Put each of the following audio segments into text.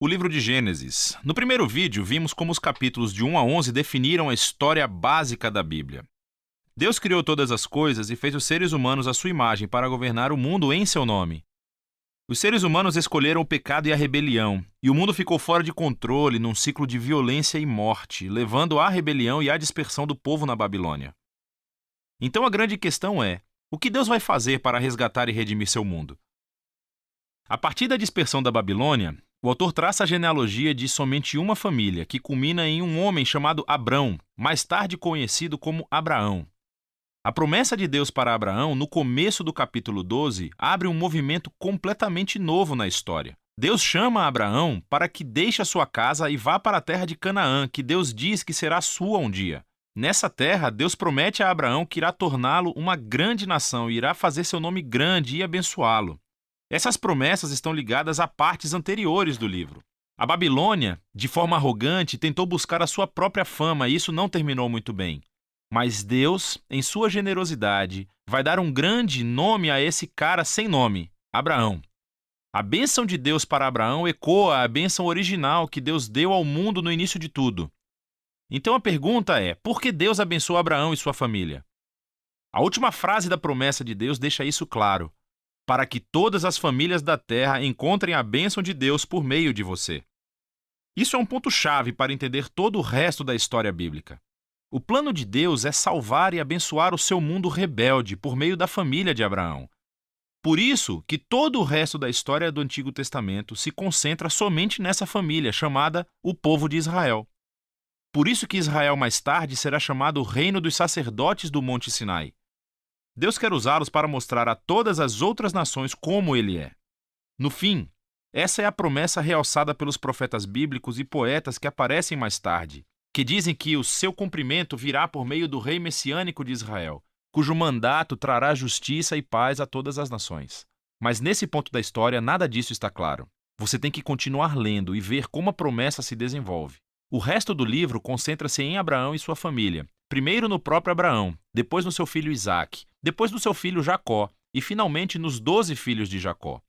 O livro de Gênesis. No primeiro vídeo, vimos como os capítulos de 1 a 11 definiram a história básica da Bíblia. Deus criou todas as coisas e fez os seres humanos à sua imagem para governar o mundo em seu nome. Os seres humanos escolheram o pecado e a rebelião, e o mundo ficou fora de controle num ciclo de violência e morte, levando à rebelião e à dispersão do povo na Babilônia. Então a grande questão é: o que Deus vai fazer para resgatar e redimir seu mundo? A partir da dispersão da Babilônia, o autor traça a genealogia de somente uma família, que culmina em um homem chamado Abrão, mais tarde conhecido como Abraão. A promessa de Deus para Abraão, no começo do capítulo 12, abre um movimento completamente novo na história. Deus chama Abraão para que deixe a sua casa e vá para a terra de Canaã, que Deus diz que será sua um dia. Nessa terra, Deus promete a Abraão que irá torná-lo uma grande nação e irá fazer seu nome grande e abençoá-lo. Essas promessas estão ligadas a partes anteriores do livro. A Babilônia, de forma arrogante, tentou buscar a sua própria fama e isso não terminou muito bem. Mas Deus, em sua generosidade, vai dar um grande nome a esse cara sem nome, Abraão. A bênção de Deus para Abraão ecoa a bênção original que Deus deu ao mundo no início de tudo. Então a pergunta é: por que Deus abençoou Abraão e sua família? A última frase da promessa de Deus deixa isso claro: para que todas as famílias da terra encontrem a bênção de Deus por meio de você. Isso é um ponto-chave para entender todo o resto da história bíblica. O plano de Deus é salvar e abençoar o seu mundo rebelde por meio da família de Abraão. Por isso que todo o resto da história do Antigo Testamento se concentra somente nessa família, chamada o povo de Israel. Por isso que Israel mais tarde será chamado o reino dos sacerdotes do Monte Sinai. Deus quer usá-los para mostrar a todas as outras nações como Ele é. No fim, essa é a promessa realçada pelos profetas bíblicos e poetas que aparecem mais tarde, que dizem que o seu cumprimento virá por meio do rei messiânico de Israel, cujo mandato trará justiça e paz a todas as nações. Mas nesse ponto da história, nada disso está claro. Você tem que continuar lendo e ver como a promessa se desenvolve. O resto do livro concentra-se em Abraão e sua família. Primeiro no próprio Abraão, depois no seu filho Isaque, depois no seu filho Jacó e finalmente nos 12 filhos de Jacó.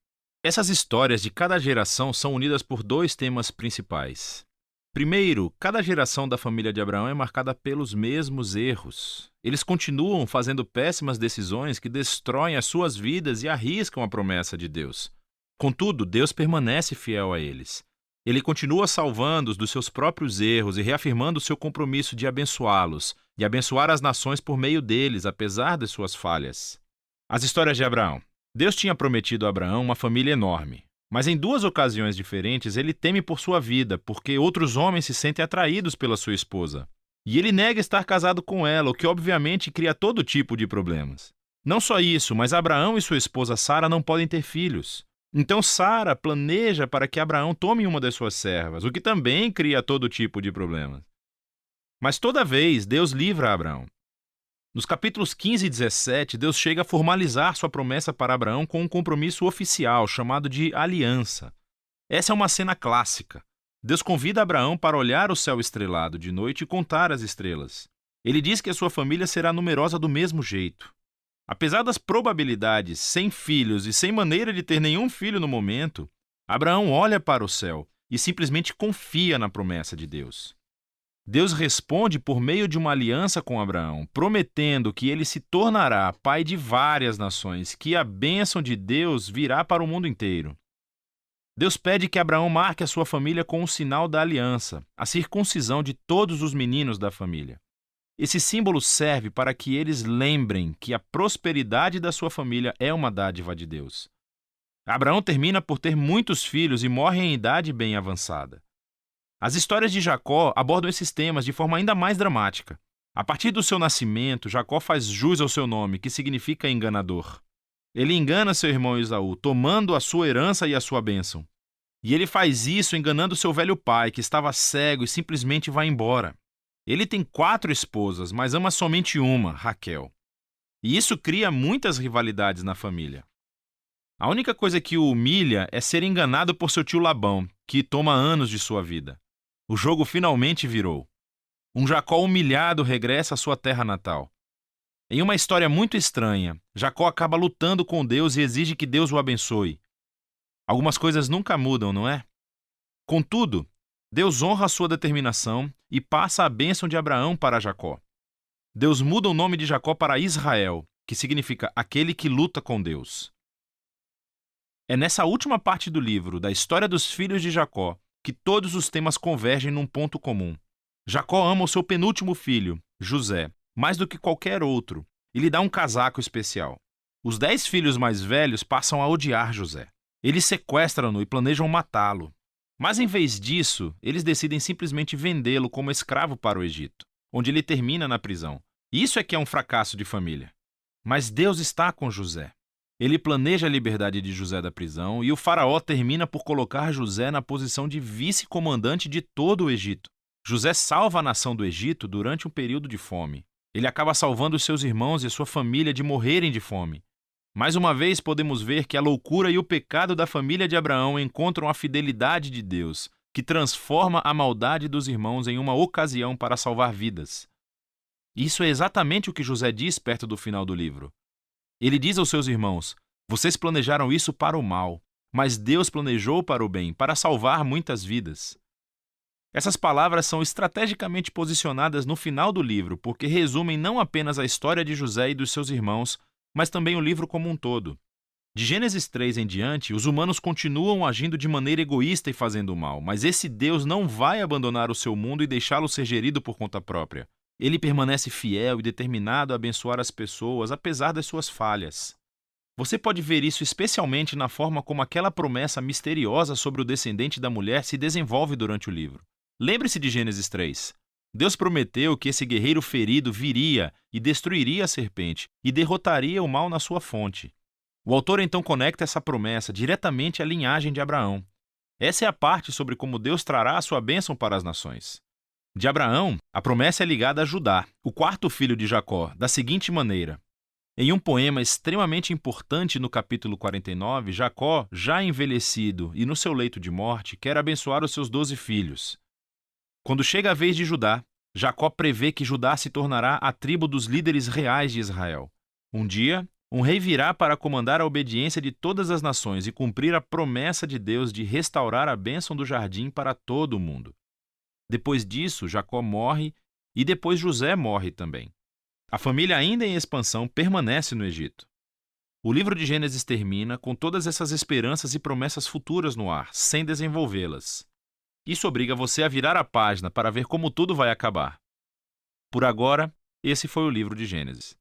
Essas histórias de cada geração são unidas por dois temas principais. Primeiro, cada geração da família de Abraão é marcada pelos mesmos erros. Eles continuam fazendo péssimas decisões que destroem as suas vidas e arriscam a promessa de Deus. Contudo, Deus permanece fiel a eles. Ele continua salvando-os dos seus próprios erros e reafirmando o seu compromisso de abençoá-los, de abençoar as nações por meio deles, apesar de suas falhas. As histórias de Abraão. Deus tinha prometido a Abraão uma família enorme, mas em duas ocasiões diferentes ele teme por sua vida, porque outros homens se sentem atraídos pela sua esposa. E ele nega estar casado com ela, o que obviamente cria todo tipo de problemas. Não só isso, mas Abraão e sua esposa Sara não podem ter filhos. Então Sara planeja para que Abraão tome uma das suas servas, o que também cria todo tipo de problemas. Mas toda vez Deus livra Abraão. Nos capítulos 15 e 17, Deus chega a formalizar sua promessa para Abraão com um compromisso oficial, chamado de aliança. Essa é uma cena clássica. Deus convida Abraão para olhar o céu estrelado de noite e contar as estrelas. Ele diz que a sua família será numerosa do mesmo jeito. Apesar das probabilidades, sem filhos e sem maneira de ter nenhum filho no momento, Abraão olha para o céu e simplesmente confia na promessa de Deus. Deus responde por meio de uma aliança com Abraão, prometendo que ele se tornará pai de várias nações, que a bênção de Deus virá para o mundo inteiro. Deus pede que Abraão marque a sua família com o sinal da aliança, a circuncisão de todos os meninos da família. Esse símbolo serve para que eles lembrem que a prosperidade da sua família é uma dádiva de Deus. Abraão termina por ter muitos filhos e morre em idade bem avançada. As histórias de Jacó abordam esses temas de forma ainda mais dramática. A partir do seu nascimento, Jacó faz jus ao seu nome, que significa enganador. Ele engana seu irmão Esaú, tomando a sua herança e a sua bênção. E ele faz isso enganando seu velho pai, que estava cego e simplesmente vai embora. Ele tem 4 esposas, mas ama somente uma, Raquel. E isso cria muitas rivalidades na família. A única coisa que o humilha é ser enganado por seu tio Labão, que toma anos de sua vida. O jogo finalmente virou. Um Jacó humilhado regressa à sua terra natal. Em uma história muito estranha, Jacó acaba lutando com Deus e exige que Deus o abençoe. Algumas coisas nunca mudam, não é? Contudo, Deus honra a sua determinação e passa a bênção de Abraão para Jacó. Deus muda o nome de Jacó para Israel, que significa aquele que luta com Deus. É nessa última parte do livro, da história dos filhos de Jacó, que todos os temas convergem num ponto comum. Jacó ama o seu penúltimo filho, José, mais do que qualquer outro, e lhe dá um casaco especial. Os 10 filhos mais velhos passam a odiar José. Eles sequestram-no e planejam matá-lo. Mas em vez disso, eles decidem simplesmente vendê-lo como escravo para o Egito, onde ele termina na prisão. Isso é que é um fracasso de família. Mas Deus está com José. Ele planeja a liberdade de José da prisão e o faraó termina por colocar José na posição de vice-comandante de todo o Egito. José salva a nação do Egito durante um período de fome. Ele acaba salvando os seus irmãos e sua família de morrerem de fome. Mais uma vez podemos ver que a loucura e o pecado da família de Abraão encontram a fidelidade de Deus, que transforma a maldade dos irmãos em uma ocasião para salvar vidas. Isso é exatamente o que José diz perto do final do livro. Ele diz aos seus irmãos: "Vocês planejaram isso para o mal, mas Deus planejou para o bem, para salvar muitas vidas." Essas palavras são estrategicamente posicionadas no final do livro, porque resumem não apenas a história de José e dos seus irmãos, mas também o livro como um todo. De Gênesis 3 em diante, os humanos continuam agindo de maneira egoísta e fazendo mal, mas esse Deus não vai abandonar o seu mundo e deixá-lo ser gerido por conta própria. Ele permanece fiel e determinado a abençoar as pessoas, apesar das suas falhas. Você pode ver isso especialmente na forma como aquela promessa misteriosa sobre o descendente da mulher se desenvolve durante o livro. Lembre-se de Gênesis 3. Deus prometeu que esse guerreiro ferido viria e destruiria a serpente e derrotaria o mal na sua fonte. O autor então conecta essa promessa diretamente à linhagem de Abraão. Essa é a parte sobre como Deus trará a sua bênção para as nações. De Abraão, a promessa é ligada a Judá, o quarto filho de Jacó, da seguinte maneira. Em um poema extremamente importante no capítulo 49, Jacó, já envelhecido e no seu leito de morte, quer abençoar os seus 12 filhos. Quando chega a vez de Judá, Jacó prevê que Judá se tornará a tribo dos líderes reais de Israel. Um dia, um rei virá para comandar a obediência de todas as nações e cumprir a promessa de Deus de restaurar a bênção do jardim para todo o mundo. Depois disso, Jacó morre e depois José morre também. A família, ainda em expansão, permanece no Egito. O livro de Gênesis termina com todas essas esperanças e promessas futuras no ar, sem desenvolvê-las. Isso obriga você a virar a página para ver como tudo vai acabar. Por agora, esse foi o livro de Gênesis.